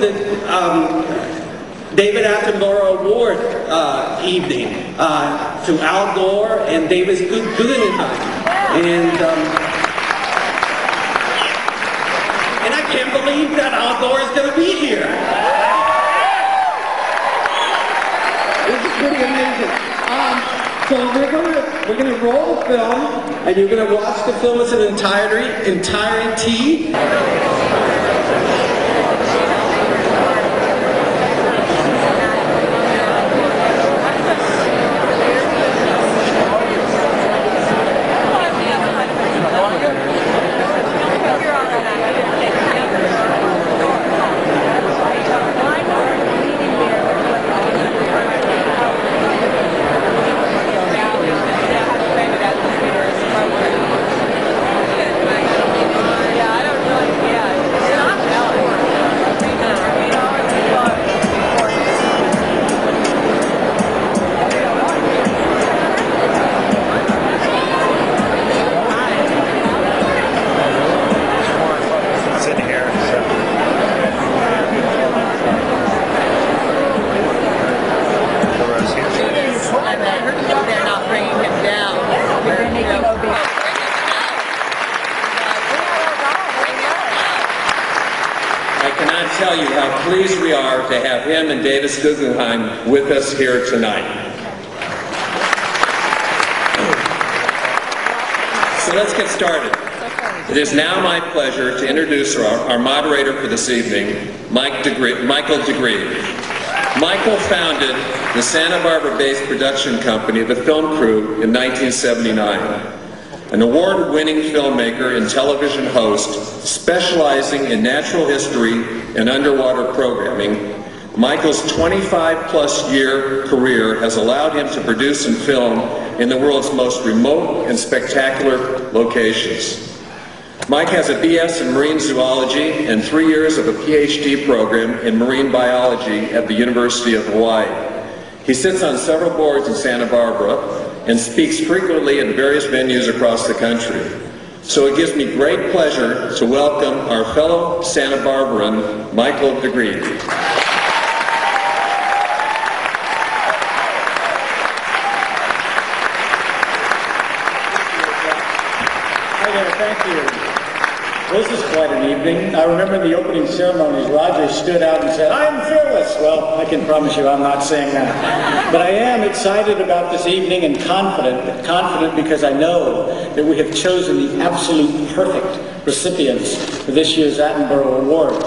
the David Attenborough Award evening to Al Gore and Davis Guggenheim. And I can't believe that Al Gore is going to be here. This is pretty amazing. So we're gonna roll the film, and you're gonna watch the film as an entirety. Tell you how pleased we are to have him and Davis Guggenheim with us here tonight. So let's get started. It is now my pleasure to introduce our moderator for this evening, Michael DeGree. Michael founded the Santa Barbara-based production company, The Film Crew, in 1979. An award-winning filmmaker and television host specializing in natural history and underwater programming, Michael's 25-plus year career has allowed him to produce and film in the world's most remote and spectacular locations. Mike has a BS in marine zoology and 3 years of a PhD program in marine biology at the University of Hawaii. He sits on several boards in Santa Barbara and speaks frequently at various venues across the country. So it gives me great pleasure to welcome our fellow Santa Barbaran, Michael DeGree. Hi there, thank you. This is quite an evening. I remember in the opening ceremonies, Roger stood out and said, "I'm fearless." Well, I can promise you I'm not saying that. But I am excited about this evening and confident because I know that we have chosen the absolute perfect recipients for this year's Attenborough Award.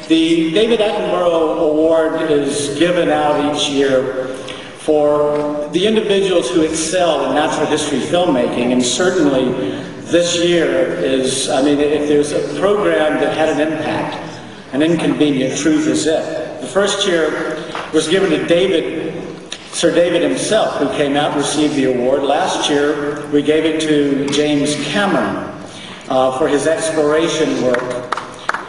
The David Attenborough Award is given out each year for the individuals who excel in natural history filmmaking, and certainly this year is, I mean, if there's a program that had an impact, an Inconvenient Truth is it. The first year was given to Sir David himself, who came out and received the award. Last year, we gave it to James Cameron for his exploration work,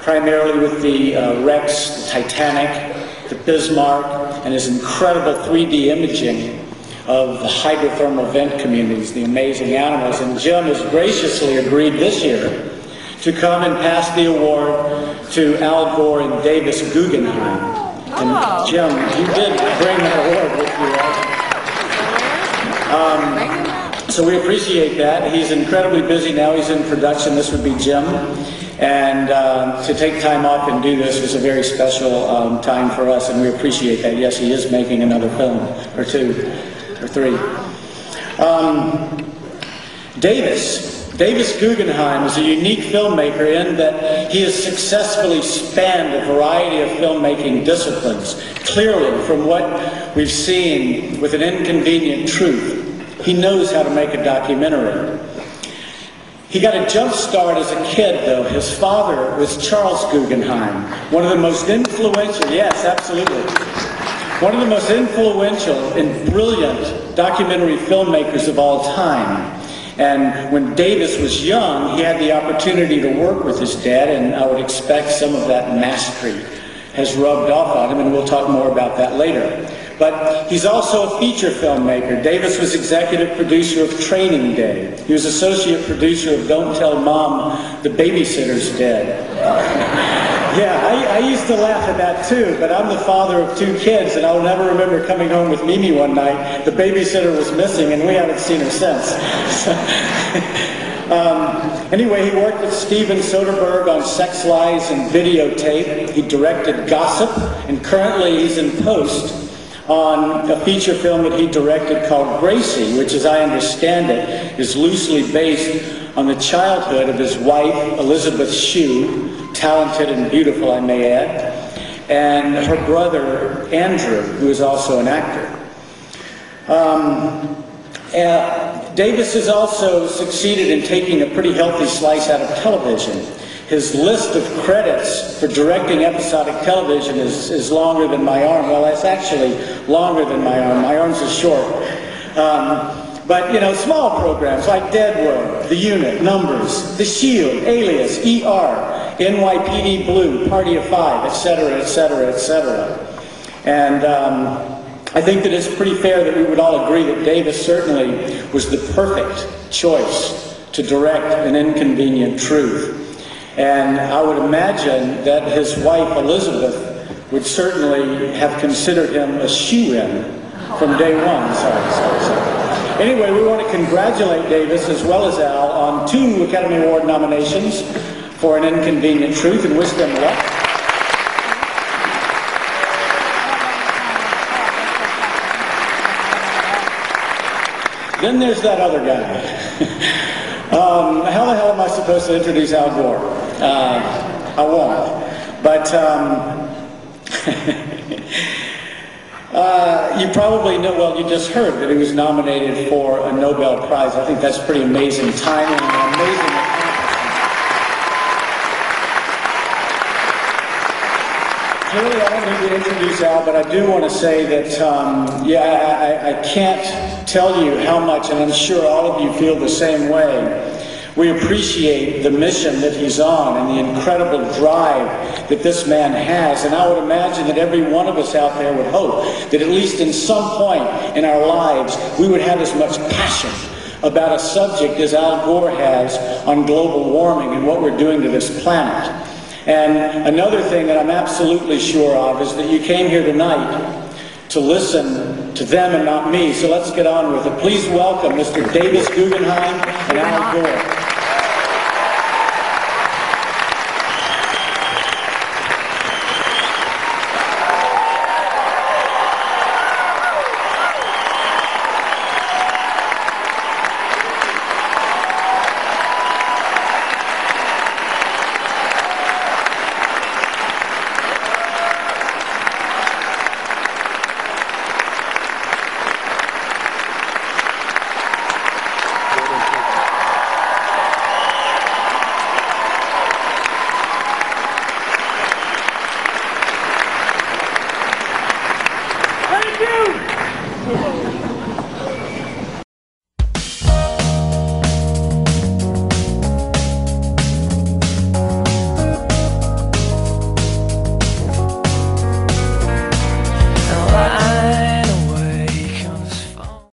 primarily with the wrecks, the Titanic, the Bismarck, and his incredible 3D imaging of the hydrothermal vent communities, the amazing animals. And Jim has graciously agreed this year to come and pass the award to Al Gore and Davis Guggenheim. And Jim, you did bring that award with you. So we appreciate that. He's incredibly busy now. He's in production. This would be Jim. And to take time off and do this is a very special time for us, and we appreciate that. Yes, he is making another film or two. Or three. Davis Guggenheim is a unique filmmaker in that he has successfully spanned a variety of filmmaking disciplines. Clearly, from what we've seen with An Inconvenient Truth, he knows how to make a documentary. He got a jump start as a kid, though. His father was Charles Guggenheim, one of the most influential, yes, absolutely, one of the most influential and brilliant documentary filmmakers of all time. And when Davis was young, he had the opportunity to work with his dad, and I would expect some of that mastery has rubbed off on him, and we'll talk more about that later. But he's also a feature filmmaker. Davis was executive producer of Training Day. He was associate producer of Don't Tell Mom the Babysitter's Dead. Yeah, I used to laugh at that too, but I'm the father of 2 kids, and I'll never remember coming home with Mimi one night. The babysitter was missing, and we haven't seen her since. Anyway, he worked with Steven Soderbergh on Sex Lies and Videotape. He directed Gossip, and currently he's in post on a feature film that he directed called Gracie, which, as I understand it, is loosely based on the childhood of his wife, Elizabeth Shue, talented and beautiful, I may add, and her brother, Andrew, who is also an actor. Davis has also succeeded in taking a pretty healthy slice out of television. His list of credits for directing episodic television is longer than my arm. Well, it's actually longer than my arm. My arms are short. But, you know, small programs like Deadwood, The Unit, Numbers, The Shield, Alias, ER, NYPD Blue, Party of Five, etc., etc., etc. And I think that it's pretty fair that we would all agree that Davis certainly was the perfect choice to direct An Inconvenient Truth. And I would imagine that his wife, Elizabeth, would certainly have considered him a shoo-in from day one. Sorry. Anyway, we want to congratulate Davis as well as Al on 2 Academy Award nominations for An Inconvenient Truth and wish them luck. Then there's that other guy. How the hell am I supposed to introduce Al Gore? I won't. But you probably know, well, you just heard that he was nominated for a Nobel Prize. I think that's pretty amazing timing and an amazing accomplishment. Clearly, I don't need to introduce Al, but I do want to say that, I can't tell you how much, and I'm sure all of you feel the same way, we appreciate the mission that he's on and the incredible drive that this man has. And I would imagine that every one of us out there would hope that at least in some point in our lives, we would have as much passion about a subject as Al Gore has on global warming and what we're doing to this planet. And another thing that I'm absolutely sure of is that you came here tonight to listen to them and not me. So let's get on with it. Please welcome Mr. Davis Guggenheim and Al Gore.